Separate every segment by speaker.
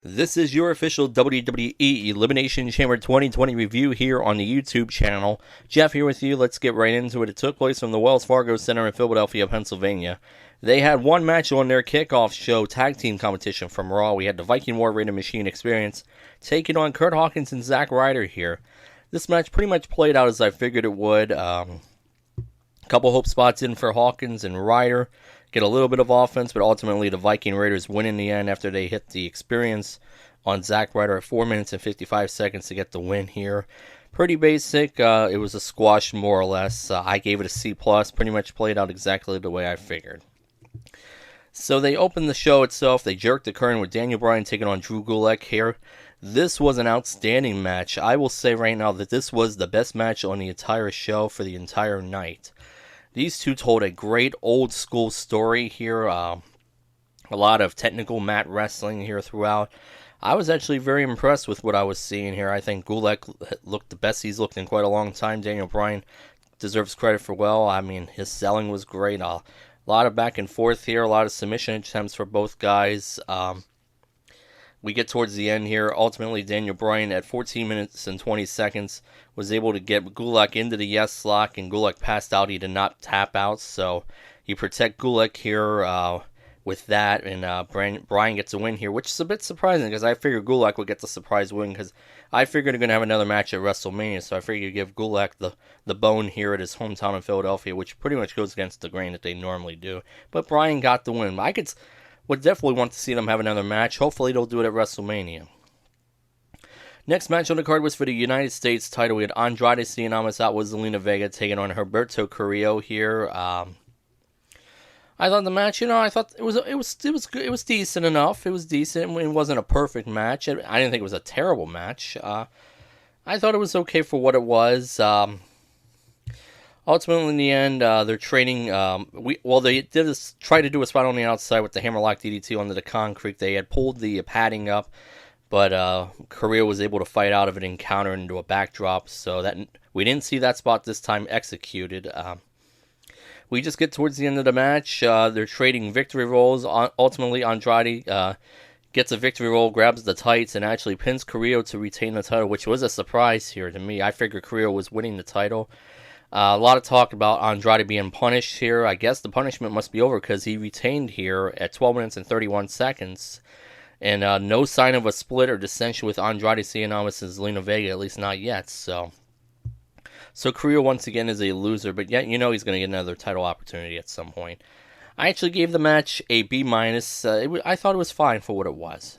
Speaker 1: This is your official WWE Elimination Chamber 2020 review here on the YouTube channel. Jeff here with you. Let's get right into it. It took place from the Wells Fargo Center in Philadelphia, Pennsylvania. They had one match on their kickoff show tag team competition from Raw. We had the Viking War Rated Machine Experience taking on Kurt Hawkins and Zack Ryder here. This match pretty much played out as I figured it would. Couple hope spots in for Hawkins and Ryder. Get a little bit of offense, but ultimately the Viking Raiders win in the end after they hit the experience on Zack Ryder at 4 minutes and 55 seconds to get the win here. Pretty basic. It was a squash more or less. I gave it a C+. Pretty much played out exactly the way I figured. So they opened the show itself. They jerked the curtain with Daniel Bryan taking on Drew Gulak here. This was an outstanding match. I will say right now that this was the best match on the entire show for the entire night. These two told a great old school story here. A lot of technical mat wrestling here throughout. I was actually very impressed with what I was seeing here. I think Gulak looked the best he's looked in quite a long time. Daniel Bryan deserves credit for his selling was great. A lot of back and forth here. A lot of submission attempts for both guys. We get towards the end here. Ultimately, Daniel Bryan at 14 minutes and 20 seconds was able to get Gulak into the yes lock, and Gulak passed out. He did not tap out, so you protect Gulak here with that, and Bryan gets a win here, which is a bit surprising because I figured Gulak would get the surprise win because I figured they're going to have another match at WrestleMania, so I figured you'd give Gulak the bone here at his hometown in Philadelphia, which pretty much goes against the grain that they normally do. But Bryan got the win. Would definitely want to see them have another match. Hopefully they'll do it at WrestleMania. Next match on the card was for the United States title. We had Andrade Cien out with Zelina Vega taking on Humberto Carrillo here. I thought the match, I thought it was good. It was decent enough. It was decent. It wasn't a perfect match. I didn't think it was a terrible match. I thought it was okay for what it was. Ultimately, in the end, they're trading. They did try to do a spot on the outside with the hammerlock DDT onto the concrete. They had pulled the padding up, but Carrillo was able to fight out of it and counter into a backdrop. So that we didn't see that spot this time executed. We just get towards the end of the match. They're trading victory rolls. Ultimately, Andrade gets a victory roll, grabs the tights, and actually pins Carrillo to retain the title, which was a surprise here to me. I figured Carrillo was winning the title. A lot of talk about Andrade being punished here. I guess the punishment must be over because he retained here at 12 minutes and 31 seconds. And no sign of a split or dissension with Andrade Cien and Zelina Vega, at least not yet. So Carrillo once again is a loser, but yet he's going to get another title opportunity at some point. I actually gave the match a B-. I thought it was fine for what it was.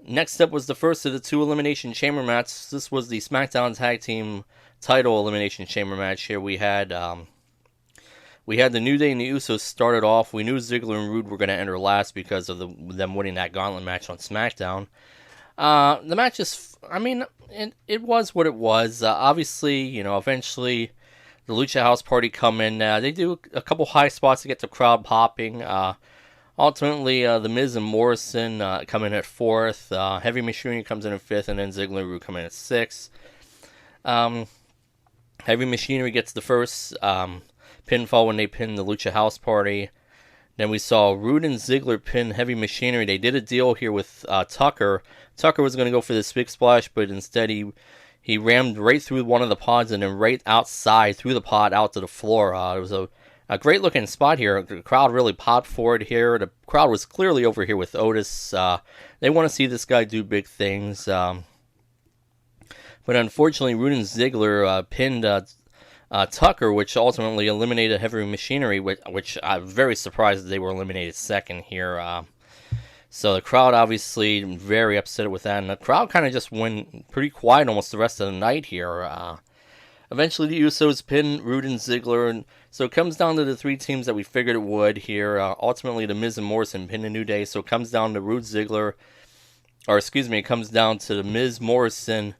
Speaker 1: Next up was the first of the two Elimination Chamber matches. This was the SmackDown Tag Team title Elimination Chamber match here. We had the New Day and the Usos started off. We knew Ziggler and Rude were going to enter last because of them winning that gauntlet match on SmackDown. The match it was what it was. Obviously, eventually the Lucha House Party come in. They do a couple high spots to get the crowd popping. Ultimately, The Miz and Morrison come in at 4th. Heavy Machinery comes in at 5th, and then Ziggler and Rude come in at 6th. Heavy Machinery gets the first pinfall when they pin the Lucha House Party. Then we saw Rude and Ziggler pin Heavy Machinery. They did a deal here with Tucker. Tucker was going to go for this big splash, but instead he rammed right through one of the pods and then right outside through the pod out to the floor. It was a great looking spot here. The crowd really popped for it here. The crowd was clearly over here with Otis. They want to see this guy do big things. But unfortunately, Rude and Ziggler pinned Tucker, which ultimately eliminated Heavy Machinery, which I'm very surprised that they were eliminated second here. So the crowd obviously very upset with that, and the crowd kind of just went pretty quiet almost the rest of the night here. Eventually, the Usos pin Rude and Ziggler, and so it comes down to the three teams that we figured it would here. Ultimately, the Miz and Morrison pin the New Day, so it comes down to it comes down to the Miz Morrison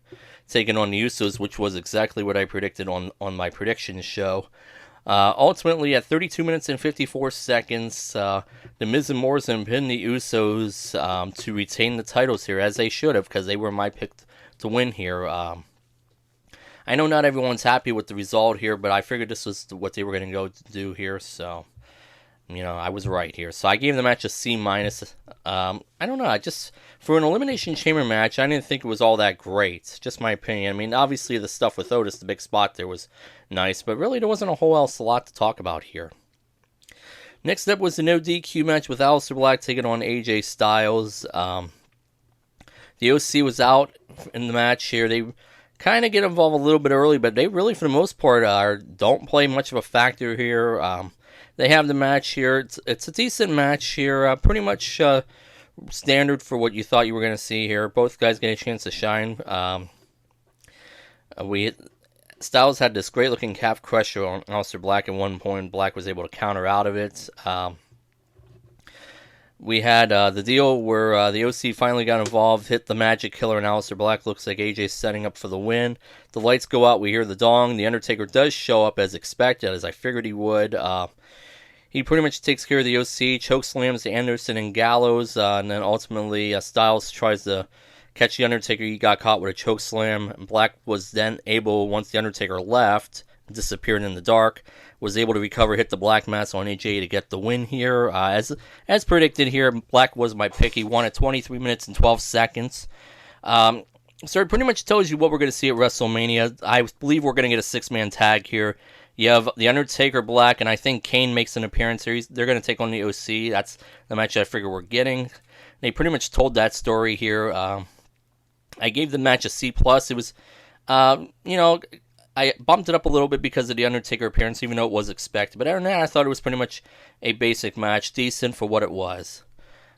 Speaker 1: taking on the Usos, which was exactly what I predicted on my prediction show. Ultimately, at 32 minutes and 54 seconds, the Miz and Morrison pinned the Usos to retain the titles here, as they should have, because they were my pick to win here. I know not everyone's happy with the result here, but I figured this was what they were going to go do here, so I was right here. So I gave the match a C minus. I don't know. For an Elimination Chamber match, I didn't think it was all that great. Just my opinion. I mean, obviously the stuff with Otis, the big spot there was nice, but really there wasn't a whole else a lot to talk about here. Next up was the no DQ match with Alistair Black taking on AJ Styles. The OC was out in the match here. They kind of get involved a little bit early, but they really, for the most part, don't play much of a factor here. They have the match here. It's a decent match here. Pretty much standard for what you thought you were going to see here. Both guys get a chance to shine. Styles had this great looking calf crusher on Alistair Black at one point. Black was able to counter out of it. We had the deal where the OC finally got involved, hit the Magic Killer, and Alistair Black looks like AJ's setting up for the win. The lights go out, we hear the dong. The Undertaker does show up as expected, as I figured he would. He pretty much takes care of the OC, chokeslams to Anderson and Gallows, and then ultimately Styles tries to catch the Undertaker. He got caught with a chokeslam. Black was then able, once the Undertaker left, disappeared in the dark, was able to recover, hit the Black Mass on AJ to get the win here. As predicted here, Black was my pick. He won at 23 minutes and 12 seconds. So it pretty much tells you what we're going to see at WrestleMania. I believe we're going to get a six-man tag here. You have The Undertaker, Black, and I think Kane makes an appearance here. They're going to take on the OC. That's the match I figure we're getting. They pretty much told that story here. I gave the match a C+. It was, I bumped it up a little bit because of the Undertaker appearance, even though it was expected. But other than that, I thought it was pretty much a basic match, decent for what it was.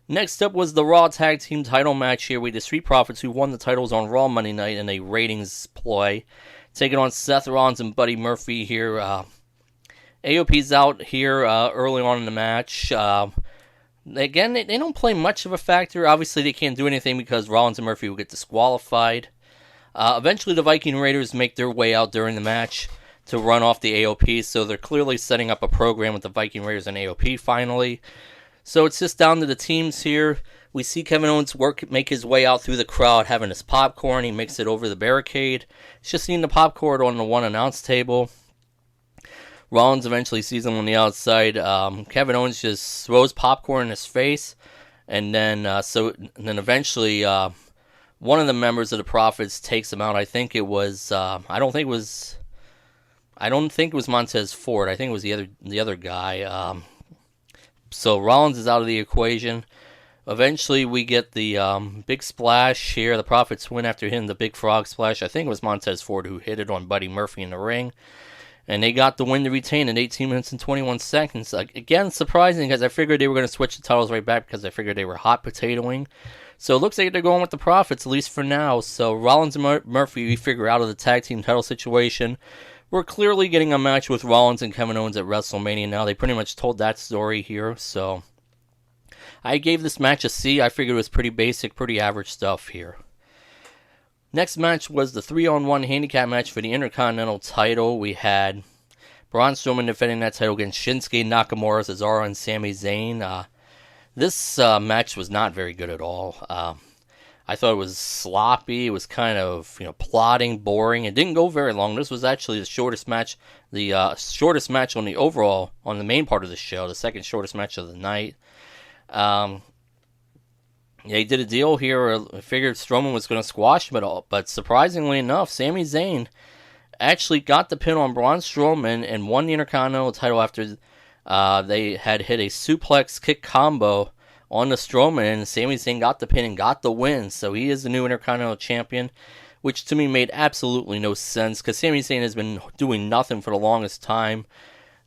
Speaker 1: Next up was the Raw Tag Team title match here. We had the Street Profits, who won the titles on Raw Monday night in a ratings ploy, taking on Seth Rollins and Buddy Murphy here. AOP's out here early on in the match. Again, they don't play much of a factor. Obviously, they can't do anything because Rollins and Murphy will get disqualified. Eventually, the Viking Raiders make their way out during the match to run off the AOP, so they're clearly setting up a program with the Viking Raiders and AOP finally. So it's just down to the teams here. We see Kevin Owens make his way out through the crowd, having his popcorn. He makes it over the barricade. It's just seeing the popcorn on the one announce table. Rollins eventually sees him on the outside. Kevin Owens just throws popcorn in his face, and then eventually one of the members of the Profits takes him out. I think it was I don't think it was Montez Ford. I think it was the other guy. So Rollins is out of the equation. Eventually, we get the big splash here. The Profits win after hitting the big frog splash. I think it was Montez Ford who hit it on Buddy Murphy in the ring. And they got the win to retain in 18 minutes and 21 seconds. Again, surprising, because I figured they were going to switch the titles right back because I figured they were hot potatoing. So it looks like they're going with the Profits, at least for now. So Rollins and Murphy, we figure out of the tag team title situation. We're clearly getting a match with Rollins and Kevin Owens at WrestleMania now. They pretty much told that story here. So I gave this match a C. I figured it was pretty basic, pretty average stuff here. Next match was the 3-on-1 handicap match for the Intercontinental title. We had Braun Strowman defending that title against Shinsuke Nakamura, Cesaro, and Sami Zayn. This match was not very good at all. I thought it was sloppy. It was kind of plodding, boring. It didn't go very long. This was actually the shortest match, on the main part of the show, the second shortest match of the night. They did a deal here. I figured Strowman was going to squash him at all, but surprisingly enough, Sami Zayn actually got the pin on Braun Strowman and won the Intercontinental title after they had hit a suplex kick combo on the Strowman, and Sami Zayn got the pin and got the win. So he is the new Intercontinental Champion, which to me made absolutely no sense because Sami Zayn has been doing nothing for the longest time,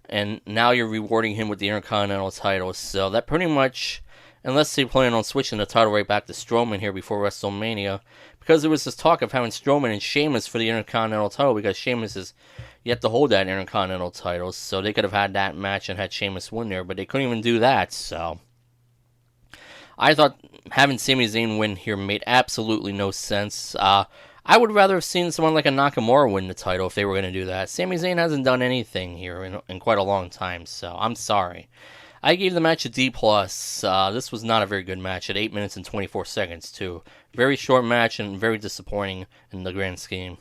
Speaker 1: and now you're rewarding him with the Intercontinental title. So that pretty much, unless they plan on switching the title right back to Strowman here before WrestleMania, because there was this talk of having Strowman and Sheamus for the Intercontinental title, because Sheamus is yet to hold that Intercontinental title, so they could have had that match and had Sheamus win there, but they couldn't even do that. So I thought having Sami Zayn win here made absolutely no sense. I would rather have seen someone like a Nakamura win the title if they were going to do that. Sami Zayn hasn't done anything here in quite a long time, so I'm sorry. I gave the match a D+. This was not a very good match at 8 minutes and 24 seconds, too. Very short match and very disappointing in the grand scheme.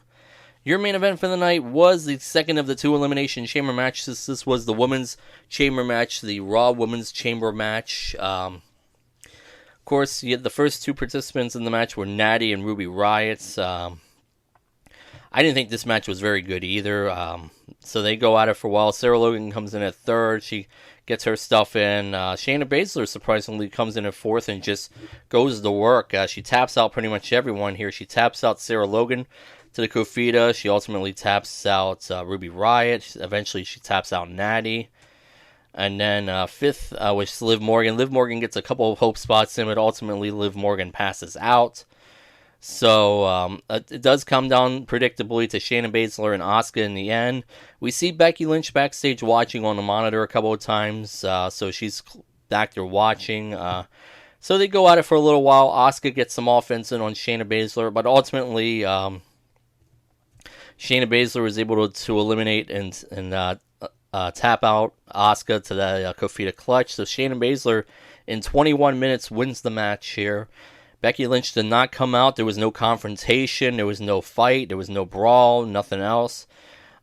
Speaker 1: Your main event for the night was the second of the 2 Elimination Chamber matches. This was the Women's Chamber match, the Raw Women's Chamber match. Of course, the first 2 participants in the match were Natty and Ruby Riott. I didn't think this match was very good either. So they go at it for a while. Sarah Logan comes in at 3rd. She gets her stuff in. Shayna Baszler surprisingly comes in at 4th and just goes to work. She taps out pretty much everyone here. She taps out Sarah Logan to the Kofita. She ultimately taps out Ruby Riott. Eventually she taps out Natty. And then 5th was Liv Morgan. Liv Morgan gets a couple of hope spots in, but ultimately Liv Morgan passes out. So it does come down predictably to Shayna Baszler and Asuka in the end. We see Becky Lynch backstage watching on the monitor a couple of times, so she's back there watching. So they go at it for a little while. Asuka gets some offense in on Shayna Baszler, but ultimately Shayna Baszler was able to eliminate and tap out Asuka to the Kofita clutch. So Shayna Baszler in 21 minutes wins the match here. Becky Lynch did not come out. There was no confrontation. There was no fight. There was no brawl. Nothing else.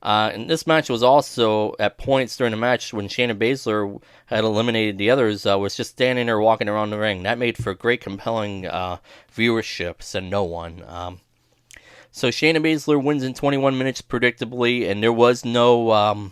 Speaker 1: And this match was also, at points during the match, when Shayna Baszler had eliminated the others, was just standing there walking around the ring. That made for great, compelling viewership, said no one. So Shayna Baszler wins in 21 minutes predictably, and there was no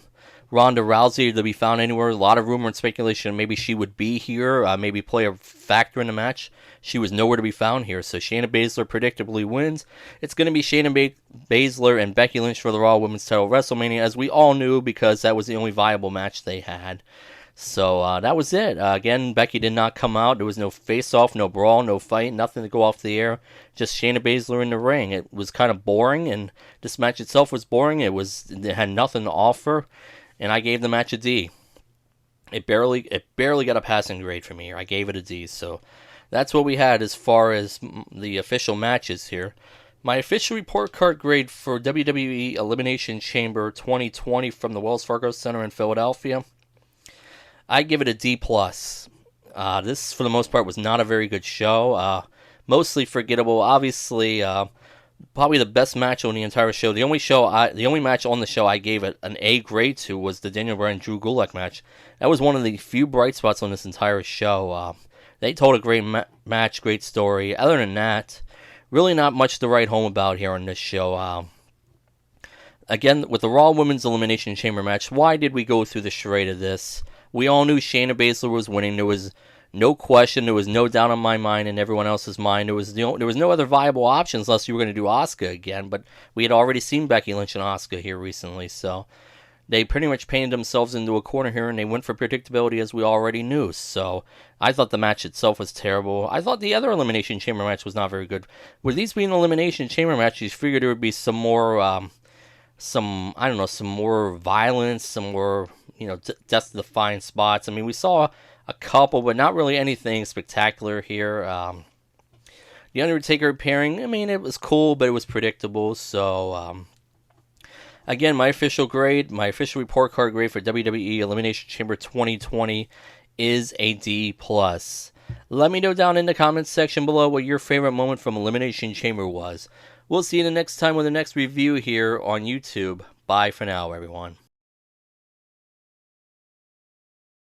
Speaker 1: Ronda Rousey to be found anywhere. A lot of rumor and speculation maybe she would be here, maybe play a factor in the match. She was nowhere to be found here, so Shayna Baszler predictably wins. It's going to be Shayna Baszler and Becky Lynch for the Raw Women's title at WrestleMania, as we all knew, because that was the only viable match they had. So that was it. Again, Becky did not come out. There was no face-off, no brawl, no fight, nothing to go off the air. Just Shayna Baszler in the ring. It was kind of boring, and this match itself was boring. It had nothing to offer, and I gave the match a D. It barely got a passing grade from me here. I gave it a D, so that's what we had as far as the official matches here. My official report card grade for WWE Elimination Chamber 2020 from the Wells Fargo Center in Philadelphia, I give it a D+. This, for the most part, was not a very good show. Mostly forgettable. Obviously, probably the best match on the entire show. The only match on the show I gave it an A grade to was the Daniel Bryan Drew Gulak match. That was one of the few bright spots on this entire show. They told a great match, great story. Other than that, really not much to write home about here on this show. Again, with the Raw Women's Elimination Chamber match, why did we go through the charade of this? We all knew Shayna Baszler was winning. There was no question. There was no doubt on my mind and everyone else's mind. There was no other viable options unless you were going to do Asuka again. But we had already seen Becky Lynch and Asuka here recently, so they pretty much painted themselves into a corner here, and they went for predictability as we already knew. So I thought the match itself was terrible. I thought the other Elimination Chamber match was not very good. With these being Elimination Chamber matches, you figured there would be some more, some more violence, some more, death-defying spots. I mean, we saw a couple, but not really anything spectacular here. The Undertaker pairing, I mean, it was cool, but it was predictable. So, again, my official report card grade for WWE Elimination Chamber 2020 is a D+. Let me know down in the comments section below what your favorite moment from Elimination Chamber was. We'll see you the next time with the next review here on YouTube. Bye for now, everyone.